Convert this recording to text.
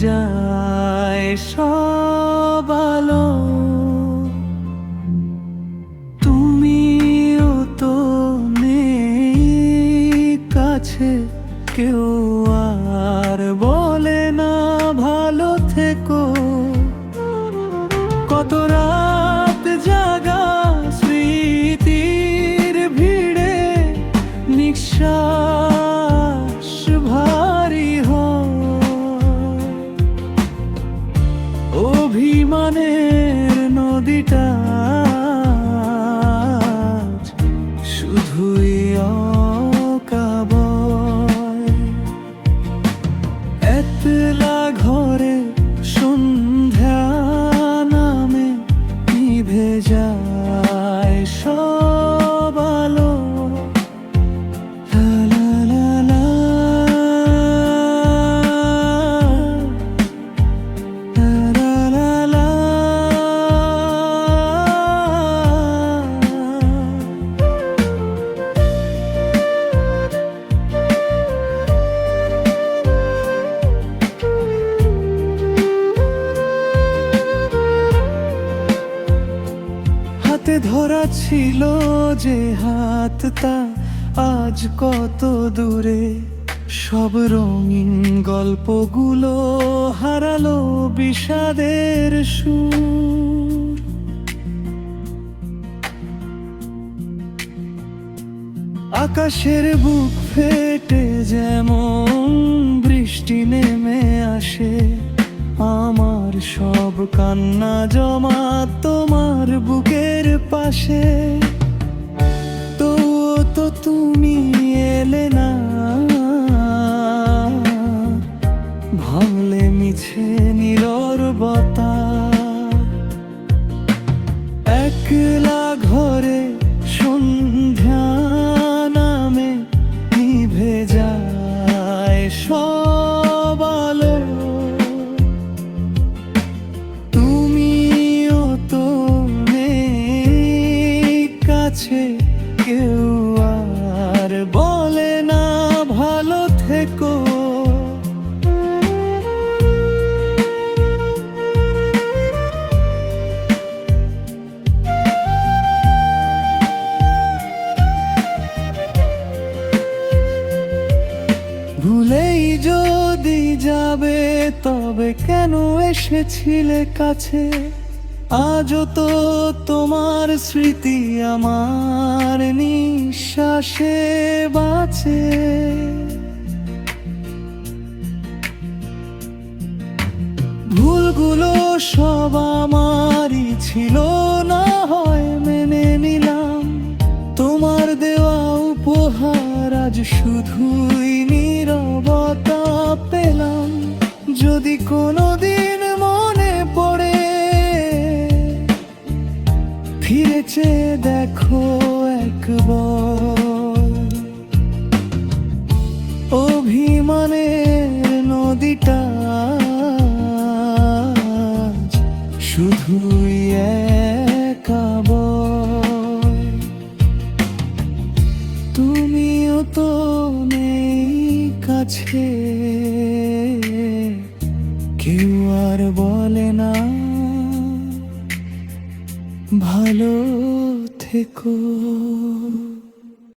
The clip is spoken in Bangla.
যায় সব আলো। তুমিও তো নেই কাছে, কেউ আর বলে না ভালো থেকো। কত রাত জাগা স্মৃতির ভিড়ে, নিঃশ্বাস ভারী হয়। অভিমানের নদীটা শুধুই অকাবয়। একলা ঘরে সন্ধ্যা নামে নিভে যায় সব আলো। লা লা লা লা লা লা লা। হাতে ধরা ছিল যে হাতটা আজ কত দূরে। সব রঙিন গল্পগুলো হারালো বিষাদের সুর। আকাশের বুক ফেটে যেমন বৃষ্টি নেমে আসে, আমার সব কান্না জমা তোমার বুকের পাশে। তো তুমি এলে না, ভাঙলে মিছে নীরবতা। একলা ঘরে সন্ধ্যা নামে নিভে যায় সব আলো। তুমিও তো নেই কাছে, কেউ আর বলে না ভালো থেকো। ভুলেই যদি যাবে তবে কেন এসেছিলে কাছে? আজও তো তোমার স্মৃতি আমার নিঃশ্বাসে বাঁচে। ভুলগুলো সব আমারই ছিল, না হয় মেনে নিলাম। তোমার দেওয়া উপহার আজ শুধুই নীরবতা পেলাম। যদি কোনোদিন মনে পড়ে ফিরে চেয়ে দেখো একবার। অভিমানের নদীটা শুধুই একা বয়। তুমিও তো নেই কাছে, কেউ আর বলে না ভালো থেকো।